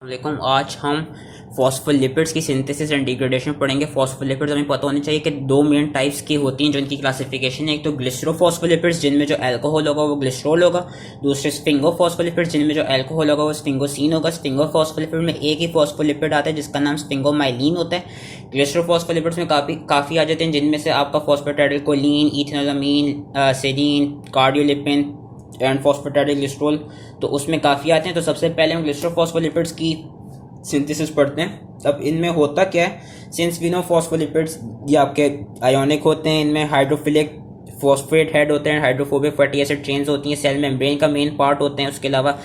वालेकुम। आज हम फॉस्फोलिपिड्स की सिंथेसिस एंड डिग्रेडेशन पढ़ेंगे। फॉस्फोलिपिड्स हमें पता होनी चाहिए कि दो मेन टाइप्स की होती हैं जो इनकी क्लासिफिकेशन है। एक तो ग्लिसरोफॉस्फोलिपिड्स जिनमें जो अल्कोहल होगा वो ग्लिसरॉल होगा। दूसरे स्फिंगोफॉस्फोलिपिड्स जिनमें जो अल्कोहल होगा वो स्फिंगोसीन होगा। स्फिंगोफॉस्फोलिपिड में एक ही फॉस्फोलिपिड आता है जिसका नाम स्फिंगोमाइलिन होता है। ग्लिसरोफॉस्फोलिपिड्स में काफ़ी आ जाते हैं जिनमें से आपका phosphatidyl choline, ethanolamine, serine, cardiolipin and phosphatidyl glycerol, तो उसमें काफ़ी आते हैं। तो सबसे पहले हम ग्लिसरोफॉस्फोलिपिड्स की सिंथेसिस पढ़ते हैं। अब इनमें होता क्या है, सिंस वी नो फॉस्फोलिपिड्स ये आपके आयोनिक होते हैं, इनमें हाइड्रोफिलिक फॉस्फेट हेड होते हैं, हाइड्रोफोबिक फैटी एसिड चेन्स होती हैं, सेल मेम्ब्रेन का मेन पार्ट होते हैं। उसके अलावा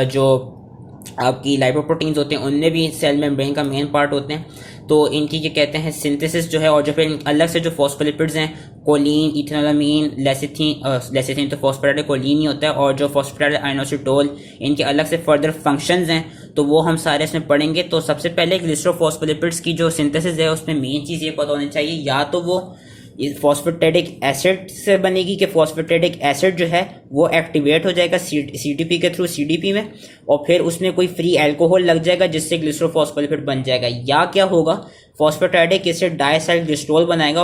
जो आपकी लाइपोप्रोटीन्स होते हैं उनमें भी सेल मेम्ब्रेन का मेन पार्ट होते हैं। तो इनकी ये कहते हैं सिंथेसिस जो है। और जो फिर अलग से जो फॉस्फोलिपिड्स हैं, कोलिन, इथेनोलामीन, लेसिथिन तो फॉस्फेटाइडिल कोलिन ही होता है, और जो फॉस्फेटाइडिल आइनोसिटोल, इनके अलग से फर्दर फंक्शंस हैं तो वो हम सारे इसमें पढ़ेंगे। तो सबसे पहले ग्लिसरोफॉस्फोलिपिड्स की जो सिंथेसिस है उसमें मेन चीज़ ये पता होनी चाहिए, या तो वो फॉस्फेटेडिक एसिड से बनेगी कि फॉस्फेटेडिक एसिड जो है वो एक्टिवेट हो जाएगा सीटीपी के थ्रू सीडीपी में, और फिर उसमें कोई फ्री अल्कोहल लग जाएगा जिससे ग्लिसरोफॉस्फोलिपिड बन जाएगा। या क्या होगा, फॉस्फेटाइडिक एसिड डायसाइल ग्लिसरॉल बनाएगा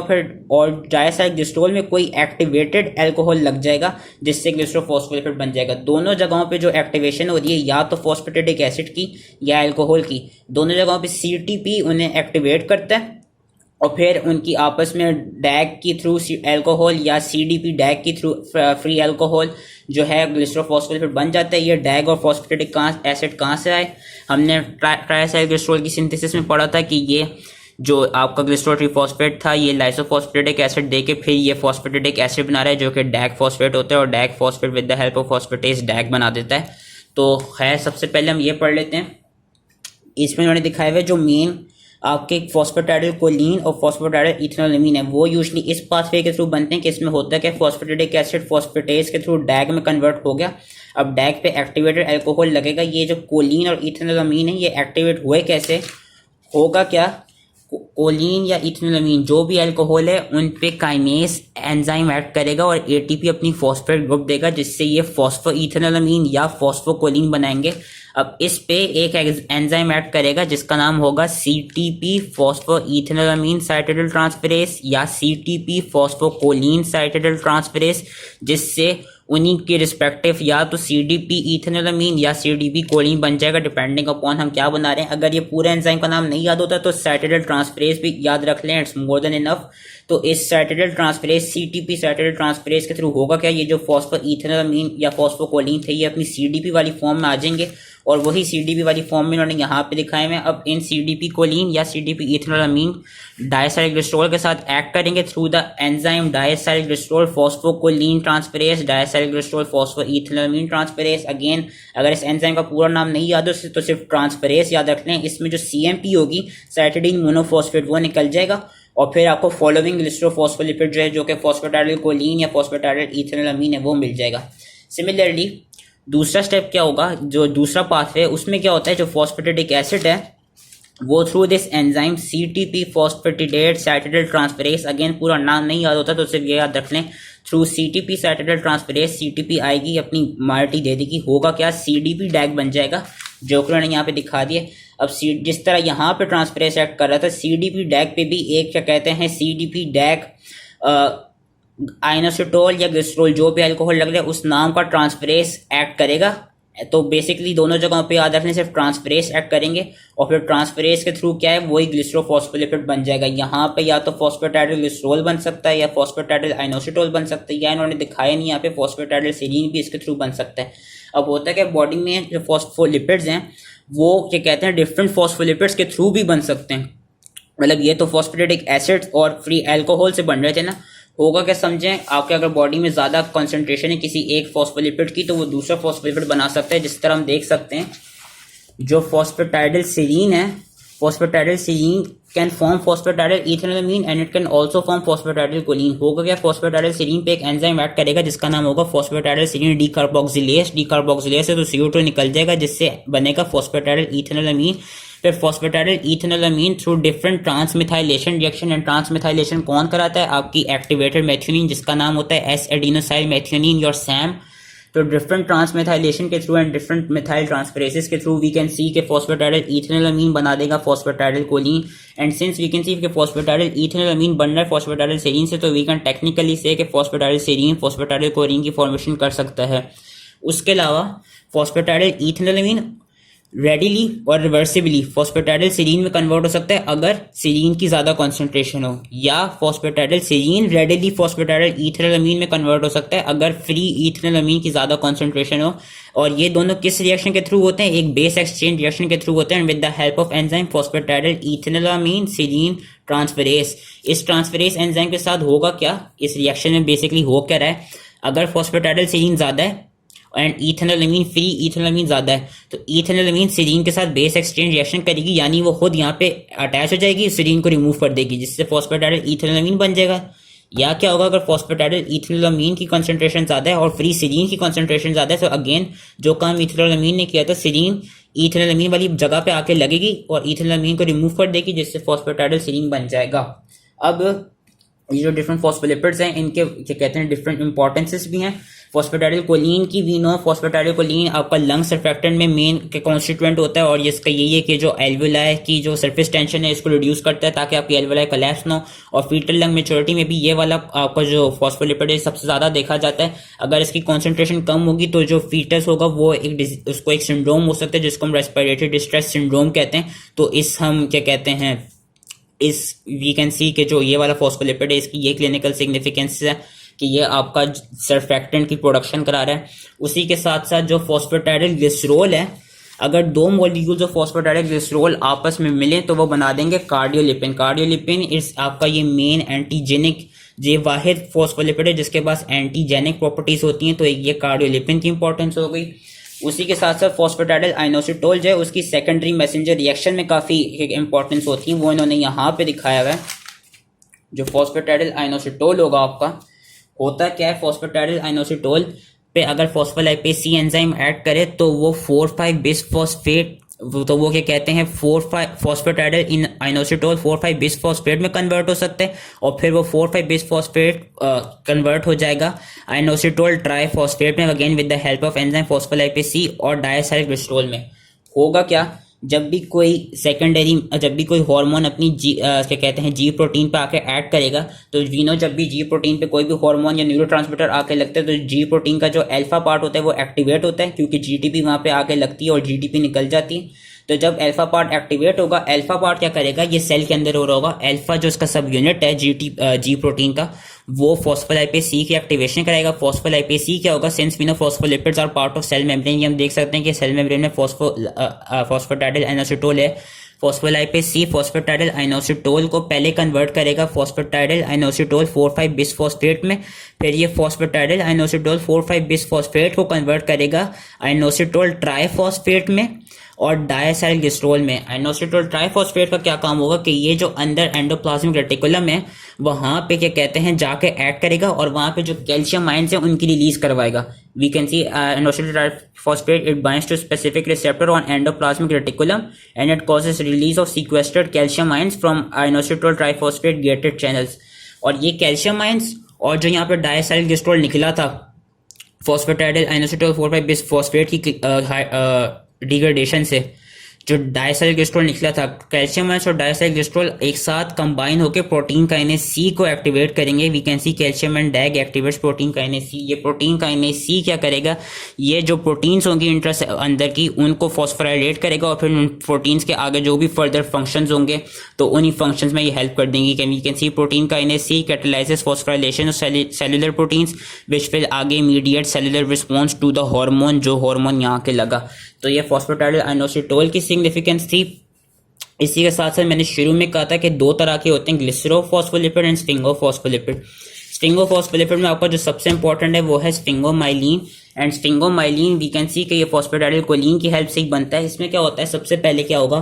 और डायसाइल ग्लिसरॉल में कोई एक्टिवेटेड अल्कोहल लग जाएगा जिससे ग्लिसरोफॉस्फोलिपिड बन जाएगा। दोनों जगहों पे जो एक्टिवेशन हो रही है या तो फॉस्फेटेडिक एसिड की या अल्कोहल की, दोनों जगहों पे सीटीपी उन्हें एक्टिवेट करता है और फिर उनकी आपस में डैग की थ्रू अल्कोहल या सीडीपी डैग की थ्रू फ्री अल्कोहल जो है ग्लिसरोफॉस्फोलिपिड बन जाता है। ये डैग और फॉस्फेटिक एसिड कहाँ से आए, हमने ट्राइसाइल ग्लिसरॉल की सिंथेसिस में पढ़ा था कि ये जो आपका ग्लिसरॉल ट्रीफॉस्फेट था ये लाइसोफॉस्फेटिक एसिड देके फिर ये फॉस्फेटिक एसिड बना रहा है जो कि डैग फॉस्फेट होता है, और DAG phosphate with the help of phosphatase DAG बना देता है। तो खैर सबसे पहले हम ये पढ़ लेते हैं। इसमें उन्होंने दिखाए हुए जो मेन आपके फॉस्फेटाइडिल कोलिन और फॉस्फेटाइडिल इथेनोलामीन है वो यूजली इस पाथवे के थ्रू बनते हैं कि इसमें होता है कि फॉस्फेटिक एसिड फॉस्फेटेज के थ्रू डैग में कन्वर्ट हो गया। अब डैग पे एक्टिवेटेड अल्कोहल लगेगा। ये जो कोलिन और इथेनोलामीन है ये एक्टिवेट हुए कैसे, होगा क्या, कोलिन या इथेनोलामीन जो भी अल्कोहल है उन पे काइनेस एंजाइम एक्ट करेगा और एटीपी अपनी फॉस्फेट ग्रुप देगा जिससे ये फॉस्फो इथेनोलामीन या फॉस्फोकोलिन बनाएंगे। अब इस पे एक एंजाइम एक्ट करेगा जिसका नाम होगा सीटीपी फॉस्फो इथेनोलामीन साइटेडल ट्रांसफेरेस या सीटीपी फॉस्फोकोलिन साइटेडल ट्रांसफेरेस, जिससे उन्हीं के रिस्पेक्टिव या तो सीडीपी इथेनोलामीन या सीडीपी कोलिन बन जाएगा डिपेंडिंग अपॉन हम क्या बना रहे हैं। अगर ये पूरा एंजाइम का नाम नहीं याद होता तो साइटेडल ट्रांसफेरेस भी याद रख लें, इट्स मोर देन इनफ। तो इस साइटेडल ट्रांसफेरेस सीटीपी साइटेडल ट्रांसफेरेस के थ्रू होगा क्या, ये जो फॉस्फो इथेनोलामीन या फॉस्फोकोलिन थे ये अपनी सीडीपी वाली फॉर्म में आ जाएंगे और वही सीडीपी वाली फॉर्म में इन्होंने यहाँ पे दिखाए हुए। अब इन सीडीपी कोलिन या सीडीपी इथेनोलामीन डायसाइल ग्लिसरॉल के साथ एक्ट करेंगे through the enzyme diacyl glycerol phosphocholine transferase diacyl glycerol phospho ethanolamine transferase. Again अगर इस एंजाइम का पूरा नाम नहीं याद हो तो सिर्फ ट्रांसफेरेस याद रख लें। इसमें जो सीएमपी होगी साइटिडीन मोनोफॉस्फेट वो निकल जाएगा और फिर आपको फॉलोइंग ग्लिसरोफॉस्फोलिपिड जो है जो कि फॉस्फेटाइडिल कोलिन या फॉस्फेटाइडिल इथेनोलामीन है वो मिल जाएगा। सिमिलरली दूसरा स्टेप क्या होगा, जो दूसरा पाथवे है उसमें क्या होता है, जो फॉस्फेटिक एसिड है वो through this enzyme CTP phosphatidate cytidylyl transferase, again पूरा नाम नहीं याद होता तो सिर्फ ये याद रख लें, थ्रू सीटीपी साइटेडल ट्रांसफेरेस सीटीपी आएगी अपनी मार्टी दे देगी, होगा क्या, सीडीपी डैग बन जाएगा जो कि उन्होंने यहाँ पे दिखा दिया। अब जिस तरह यहाँ पे ट्रांसफेरेस एक्ट कर रहा था सीडीपी डैग पे भी एक क्या कहते हैं सीडीपी डैग आइनोसिटोल या ग्लिसरॉल जो भी अल्कोहल लग रहा है उस नाम का ट्रांसफेरेस एक्ट करेगा। तो बेसिकली दोनों जगहों पे याद रखने सिर्फ ट्रांसफेरेस एक्ट करेंगे और फिर ट्रांसफेरेस के थ्रू क्या है वही ग्लिसरोफॉस्फोलिपिड बन जाएगा। यहाँ पे या तो फॉस्फेटाइडिल ग्लिसरॉल बन सकता है या फॉस्फेटाइडिल आइनोसिटोल बन सकता है, या इन्होंने दिखाया नहीं यहाँ पे फॉस्फेटाइडिल सेरीन भी इसके थ्रू बन सकता है। अब होता है कि बॉडी में जो फॉस्फोलिपिड्स हैं वो क्या कहते हैं डिफरेंट फॉस्फोलिपिड्स के थ्रू भी बन सकते हैं। मतलब ये तो फॉस्फेटिक एसिड और फ्री अल्कोहल से बन रहे थे ना, होगा क्या समझें, आपके अगर बॉडी में ज़्यादा कंसंट्रेशन है किसी एक फॉस्फोलिपिड की तो वो दूसरा फॉस्फोलिपिड बना सकता है। जिस तरह हम देख सकते हैं जो फॉस्फेटाइडिल सीरीन है, phosphatidyl serine can form phosphatidyl ethanolamine and it can also form phosphatidyl choline. होगा क्या, फॉस्फेटाइडिल सीरीन पे एक एंजाइम एक्ट करेगा जिसका नाम होगा फॉस्फेटाइडिल सीरीन डीकार्बोक्सिलेस। डीकार्बोक्सिलेस से तो CO2 निकल जाएगा जिससे बनेगा फॉस्फेटाइडिल इथेनोलामीन। फिर फॉस्फेटाइडिल इथेनोलामीन थ्रू डिफरेंट ट्रांसमिथाइलेशन रिएक्शन, एंड ट्रांसमिथाइलेशन कौन कराता है, आपकी एक्टिवेटेड मेथियोनिन जिसका नाम होता है S adenosyl methionine your Sam. तो डिफरेंट ट्रांसमेथाइलेशन के थ्रू एंड डिफरेंट मिथाइल ट्रांसफरेसेस के थ्रू वी कैन सी के फॉस्फेटाइल इथेनोलामीन बना देगा phosphatidyl choline. And since we can see कि फॉस्फेटाइल इथेनोलामीन बन रहा है फॉस्फेटाइल सेरीन से, तो वी कैन टेक्निकली से कि फॉस्फेटाइल सेरीन फॉस्फेटाइल कोलिन की फॉर्मेशन कर सकता है। उसके अलावा फॉस्फेटाइल इथेनोलामीन रेडिली और रिवर्सिबली फॉस्फेटाइल सेरीन में कन्वर्ट हो सकता है अगर सेरीन की ज्यादा कॉन्सेंट्रेशन हो, या फॉस्फेटाइल सेरीन रेडिली फॉस्फेटाइल इथेनोलामीन में कन्वर्ट हो सकता है अगर फ्री इथेनोलामीन की ज्यादा कॉन्सेंट्रेशन हो। और ये दोनों किस रिएक्शन के थ्रू होते हैं? एक बेस एक्सचेंज रिएक्शन के थ्रू होते हैं with the help of enzyme phosphatidyl ethanolamine serine transferase. इस ट्रांसफरेस एंजाइम के साथ होगा क्या, इस रिएक्शन में बेसिकली हो क्या रहा है, अगर फॉस्फेटाइल सेरीन ज्यादा है एंड इथेनोलामीन फ्री इथेनोलामीन ज्यादा है, तो इथेनोलामीन सेरीन के साथ बेस एक्सचेंज रिएक्शन करेगी, यानी वो खुद यहाँ पे अटैच हो जाएगी, सेरीन को रिमूव कर देगी, जिससे फॉस्फेटाइल इथेनोलामीन बन जाएगा। या क्या होगा अगर फॉस्फेटाइल इथेनोलामीन की कंसंट्रेशन ज्यादा है और फ्री सेरीन की कंसंट्रेशन ज्यादा है, तो अगेन जो काम इथेनोलामीन ने किया था सेरीन इथेनोलामीन वाली जगह पे आके लगेगी और इथेनोलामीन को रिमूव कर देगी, जिससे फॉस्फेटाइल सेरीन बन जाएगा। अब ये जो डिफरेंट फॉस्फोलिपिड्स हैं इनके क्या कहते हैं डिफरेंट इंपॉर्टेंसेस भी हैं। फॉस्फेटाइल कोलिन की वी नो फॉस्फेटाइल कोलिन आपका लंग सर्फेक्टेंट में मेन के कॉन्स्टिट्यूएंट होता है, और इसका यही है कि जो एल्वुलाई की जो सरफेस टेंशन है इसको रिड्यूस करता है ताकि आपकी एल्वुलाई कोलैप्स ना हो। और फीटल लंग मेच्योरिटी में भी ये वाला आपका जो फॉस्फोलिपिड है सबसे ज्यादा देखा जाता है। अगर इसकी कॉन्सेंट्रेशन कम होगी तो जो फीटस होगा वो उसको एक सिंड्रोम हो सकता है जिसको हम रेस्पिरेटरी डिस्ट्रेस सिंड्रोम कहते हैं। तो इस हम क्या कहते हैं इस वी कैन सी के जो ये वाला फॉस्फोलिपिड है इसकी ये क्लिनिकल सिग्निफिकेंस है कि ये आपका सर्फेक्टेंट की प्रोडक्शन करा रहा है। उसी के साथ साथ जो फॉस्फेटाइल ग्लिसरॉल है, अगर दो मॉलिक्यूल्स ऑफ फॉस्फेटाइल ग्लिसरॉल आपस में मिले तो वो बना देंगे कार्डियोलिपिन। कार्डियोलिपिन इस आपका ये मेन एंटीजेनिक ये वाहिद फॉस्फोलिपिड है जिसके पास एंटीजेनिक प्रॉपर्टीज होती हैं, तो ये कार्डियोलिपिन की इंपॉर्टेंस हो गई। उसी के साथ साथ फॉस्फेटाइल आइनोसिटोल जो है उसकी सेकेंडरी मैसेंजर रिएक्शन में काफी इंपॉर्टेंस होती है, वो इन्होंने यहाँ पे दिखाया हुआ है। जो फॉस्फेटाइल आइनोसिटोल होगा आपका होता क्या है, फॉस्फेटाइल आइनोसिटोल पे अगर फॉस्फोलाइपेज सी एंजाइम ऐड करे तो वो 4,5 बिसफॉस्फेट, तो वो क्या कहते हैं 4,5 फॉस्फेटाइल इन आइनोसिटोल 4,5 बिसफॉस्फेट में कन्वर्ट हो सकते हैं, और फिर वो 4,5 बिसफॉस्फेट कन्वर्ट हो जाएगा आइनोसिटोल ट्राइफॉस्फेट में, again with the help of enzyme phospholipase C और डायसाइल ग्लिसरॉल में। होगा क्या, जब भी कोई सेकेंडरी जब भी कोई हार्मोन अपनी क्या कहते हैं जी प्रोटीन पे आके ऐड करेगा, तो वी नो जब भी जी प्रोटीन पे कोई भी हार्मोन या न्यूरोट्रांसमीटर आके लगता है तो जी प्रोटीन का जो अल्फा पार्ट होता है वो एक्टिवेट होता है, क्योंकि जीटीपी वहां पे आके लगती है और जीटीपी निकल जाती है। तो जब अल्फा पार्ट एक्टिवेट होगा, अल्फा पार्ट क्या करेगा, ये सेल के अंदर हो रहा होगा, अल्फा जो इसका सब यूनिट है जी प्रोटीन का, वो फॉस्फोलाइपेज सी की एक्टिवेशन कराएगा। फॉस्फोलाइपेज सी क्या होगा, since we know phospholipids are part of cell membrane, ये हम देख सकते हैं कि सेल मेम्ब्रेन में फॉस्फेटाइल आइनोसिटोल है। फॉस्फोलाइपेज सी फॉस्फेटाइल आइनोसिटोल को पहले कन्वर्ट करेगा फॉस्फेटाइल आइनोसिटोल 4,5 बिसफॉस्फेट में, फिर ये फॉस्फेटाइल आइनोसिटोल 4,5 बिसफॉस्फेट को कन्वर्ट करेगा आइनोसिटोल ट्राइफॉस्फेट में और डायसाइल ग्लिसरॉल में। आइनोसिटोल ट्राइफॉस्फेट का क्या काम होगा कि ये जो अंदर एंडोप्लाज्मिक रेटिकुलम है वहां पे क्या कहते हैं जाके ऐड करेगा और वहां पे जो कैल्शियम आयंस है उनकी रिलीज करवाएगा। We can see inositol triphosphate it binds to specific receptor on endoplasmic reticulum and it causes release of sequestered calcium ions from inositol triphosphate gated channels. और ये कैल्शियम आयंस और जो यहाँ पे डायसाइल glycerol निकला था फॉस्फेटाइल आइनोसिटोल 4,5 बिसफॉस्फेट की degradation से, जो डायसाइल ग्लिसरॉल निकला था, कैल्शियम आयंस और डायसाइल ग्लिसरॉल एक साथ कंबाइन होकर प्रोटीन काइनेज सी को एक्टिवेट करेंगे। We can see calcium and DAG activates protein kinase C. ये प्रोटीन काइनेज सी क्या करेगा, ये जो प्रोटीन्स होंगी इंट्रा अंदर की उनको फॉस्फोराइलेट करेगा और फिर उन प्रोटीन्स के आगे जो भी फर्दर फंक्शंस होंगे तो उन्हीं फंक्शंस में ये हेल्प कर देंगी। We can see protein kinase C catalyses phosphorylation of cellular proteins which will आगे mediate cellular response to the hormone, जो हार्मोन यहाँ के लगा। तो ये फॉस्फेटाइल आइनोसिटोल की सिग्निफिकेंस थी। इसी के साथ साथ मैंने शुरू में कहा था कि दो तरह के होते हैं, ग्लिसरोफॉस्फोलिपिड एंड स्फिंगोफॉस्फोलिपिड। स्फिंगोफॉस्फोलिपिड में आपका जो सबसे इंपॉर्टेंट है वो है sphingomyelin. And sphingomyelin we can see कि ये फॉस्फेटाइल कोलिन की हेल्प से ही बनता है। इसमें क्या होता है, सबसे पहले क्या होगा,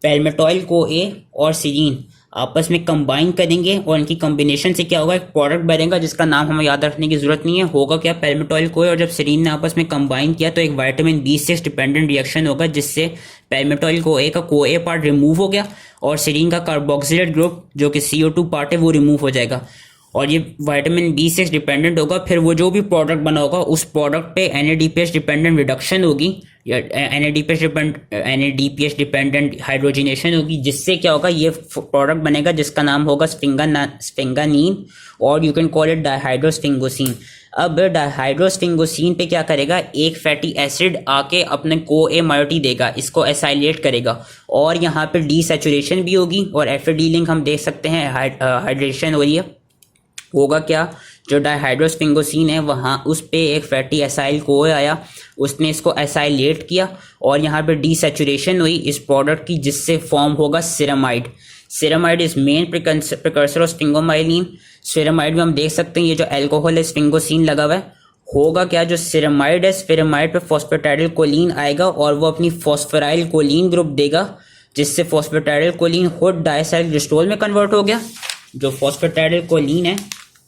पैल्मेटॉइल को ए और सीरीन आपस में कंबाइन करेंगे और इनकी कॉम्बिनेशन से क्या होगा, एक प्रोडक्ट बनेगा जिसका नाम हमें याद रखने की जरूरत नहीं है। होगा क्या, पैल्मेटॉइल को और जब सीरीन ने आपस में कंबाइन किया तो एक विटामिन B6 डिपेंडेंट रिएक्शन होगा जिससे पैल्मेटॉइल को ए का को ए पार्ट रिमूव हो गया और सीरीन का कार्बोक्सिलेट ग्रुप जो कि CO2 पार्ट है वो रिमूव हो जाएगा। और ये विटामिन B6 डिपेंडेंट होगा। फिर वो जो भी प्रोडक्ट बना होगा उस प्रोडक्ट पे NADPH डिपेंडेंट रिडक्शन होगी या NADPH डिपेंडेंट हाइड्रोजिनेशन होगी, जिससे क्या होगा, ये प्रोडक्ट बनेगा जिसका नाम होगा स्फिंगानीन, और यू कैन कॉल इट डायहाइड्रोस्फिंगोसिन। अब डायहाइड्रोस्फिंगोसिन पे क्या करेगा, एक फैटी एसिड आके अपने CoA मायोटी देगा, इसको एसाइलेट करेगा, और यहाँ पे डीसैचुरेशन भी होगी और FAD लिंक हम देख सकते हैं, हाइड्रेशन हो रही है। होगा क्या, जो डायहाइड्रोस्फिंगोसिन है वहाँ उस पे एक फैटी एसाइल CoA आया, उसने इसको एसाइलेट किया और यहाँ पे डीसैचुरेशन हुई इस प्रोडक्ट की, जिससे फॉर्म होगा ceramide. Ceramide is main precursor of sphingomyelin. Ceramide में हम देख सकते हैं ये जो अल्कोहल है स्फिंगोसिन लगा हुआ है। होगा क्या, जो सिरामाइड है, सिरामाइड पे फॉस्फेटाइल कोलिन आएगा और वो अपनी फॉस्फोराइल कोलिन ग्रुप देगा, जिससे फॉस्फेटाइल कोलिन खुद डायसाइल ग्लिसरॉल में कन्वर्ट हो गया। जो फॉस्फेटाइल कोलिन है,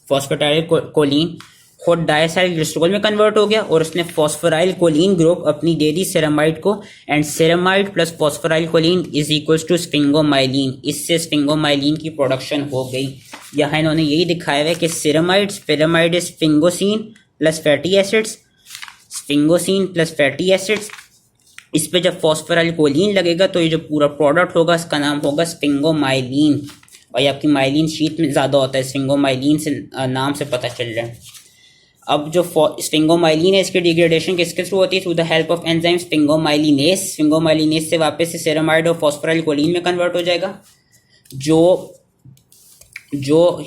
फॉस्फेटाइल कोलिन खुद डायसाइल ग्लिसरॉल में कन्वर्ट हो गया और उसने फॉस्फोराइल कोलिन ग्रुप अपनी दे दी सेरामाइड को, and ceramide plus phosphoryl choline is equals to sphingomyelin. इससे स्फिंगोमाइलिन की प्रोडक्शन हो गई। यहाँ इन्होंने यही दिखाया है कि ceramide is sphingosine plus fatty acids, sphingosine plus fatty acids. इस पे जब फॉस्फोराइल कोलिन लगेगा तो ये जो पूरा प्रोडक्ट होगा इसका नाम होगा स्फिंगोमाइलिन, और ये आपकी माइलिन शीट में ज़्यादा होता है, स्फिंगोमाइलिन से नाम से पता चल रहा है। अब जो स्फिंगोमाइलिन है इसकी डिग्रेडेशन किसके थ्रू होती है, through the help of enzyme sphingomyelinase. Sphingomyelinase से वापस से सेरामाइड और फॉस्फोराइल कोलिन में कन्वर्ट हो जाएगा। जो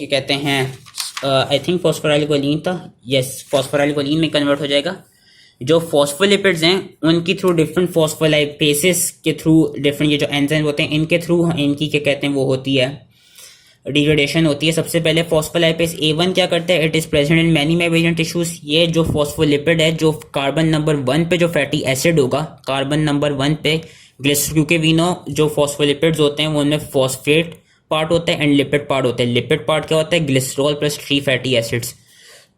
ये कहते हैं, आई थिंक फॉस्फोराइल कोलिन था, यस, फॉस्फोराइल कोलिन में कन्वर्ट हो जाएगा। जो फॉस्फोलिपिड्स हैं उनकी थ्रू डिफरेंट फॉस्फोलाइपेसेस के थ्रू डिफरेंट ये जो एंजाइम होते हैं इनके थ्रू इनकी क्या कहते हैं वो होती है, डिग्रेडेशन होती है। सबसे पहले फॉस्फोलाइपेस A1 क्या करता है, it is present in many mammalian tissues. ये जो फॉस्फोलिपिड है, जो कार्बन नंबर 1 पे जो फैटी एसिड होगा, कार्बन नंबर 1 पे क्योंकि वी नो जो फॉस्फोलिपिड्स होते हैं वो उनमें फॉस्फेट पार्ट होता है एंड लिपिड पार्ट होता है। लिपिड पार्ट क्या होता है, ग्लिसरॉल प्लस 3 फैटी एसिड्स।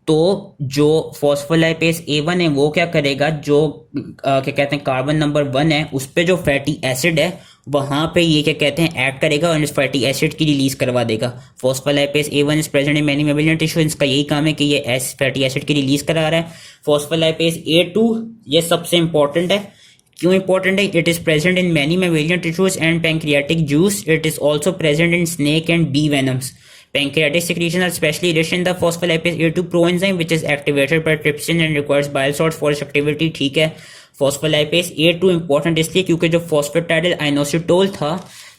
तो जो फॉस्फोलाइपेस A1 है वो क्या करेगा, जो क्या कहते हैं कार्बन नंबर 1 है उस पे जो फैटी एसिड है वहां पे ये क्या कहते हैं ऐड करेगा और इस फैटी एसिड की रिलीज करवा देगा। Phospholipase A1 is present in many mammalian tissue, इसका यही काम है कि ये फैटी एसिड की रिलीज करा रहा है। फॉस्फोलाइपेस A2 ये सबसे इंपॉर्टेंट है। क्यों इंपॉर्टेंट है, it is present in many mammalian tissues and pancreatic juice. It is also present in snake and bee venoms. Pancreatic secretions are specially rich in the phospholipase A2 proenzyme which is activated by trypsin and requires bile salts for its activity। ठीक है, फॉस्फोलाइपेस A2 important इसलिए क्योंकि जो फॉस्फेटाइल inositol था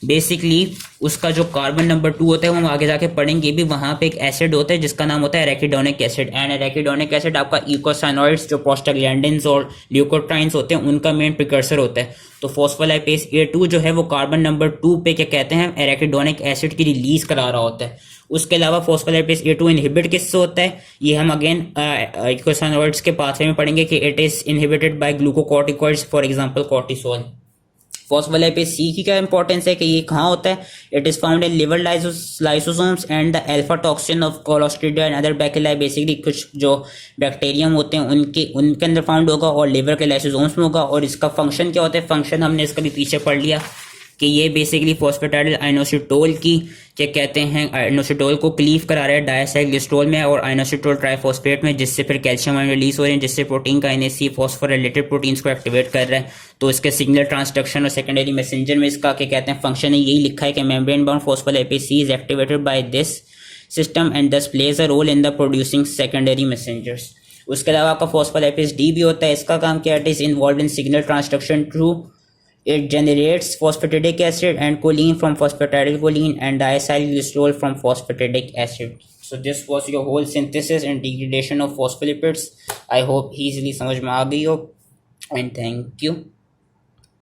basically उसका जो carbon number 2 होता है वो हम आगे जाके पढ़ेंगे भी, वहां पे एक एसिड होता है जिसका नाम होता है arachidonic acid. And arachidonic acid आपका इकोसाइनोइड्स जो प्रोस्टाग्लैंडिन्स और ल्यूकोट्राइन्स होते हैं उनका मेन प्रिकर्सर होता है। तो फॉस्फोलाइपेस A2 जो है वो कार्बन नंबर 2 पे क्या कहते हैं एराकिडोनिक एसिड की रिलीज करा रहा होता है। उसके अलावा फॉस्फोलाइपेस A2 इनहिबिट किससे होता है, ये हम अगेन इकोसाइनोइड्स के पाथवे में पढ़ेंगे कि it is inhibited by glucocorticoids, for example cortisol. Phospholipase C की क्या इंपॉर्टेंस है कि ये कहाँ होता है, it is found in liver lysosomes and the alpha toxin of clostridia and other bacteria. Basically कुछ जो बैक्टीरियम होते हैं उनके अंदर फाउंड होगा और लिवर के लाइसोसोम्स में होगा। और इसका फंक्शन क्या होता है, फंक्शन हमने इसका भी पीछे पढ़ लिया कि ये बेसिकली फॉस्फेटाइल आइनोसिटोल की क्या कहते हैं आइनोसिटोल को क्लीव करा रहा है डायसाइल ग्लिसरॉल में और आइनोसिटोल ट्राइफॉस्फेट में, जिससे फिर कैल्शियम आयन रिलीज हो रहे हैं, जिससे प्रोटीन का NAC फॉस्फोराइलेटेड प्रोटीन्स को एक्टिवेट कर रहा है। तो इसके सिग्नल ट्रांसडक्शन और सेकेंडरी मैसेंजर में इसका क्या कहते हैं फंक्शन है, यही लिखा है कि membrane bound phospholipase C is activated by this system and this plays a role in the producing secondary messengers. उसके अलावा आपका फॉस्फोलाइपेस D भी होता है, इसका काम क्या है, it is involve in signal transduction through it generates phosphatidic acid and choline from phosphatidylcholine and diacyl glycerol from phosphatidic acid. So this was your whole synthesis and degradation of phospholipids. I hope easily समझ में आ गई हो and thank you.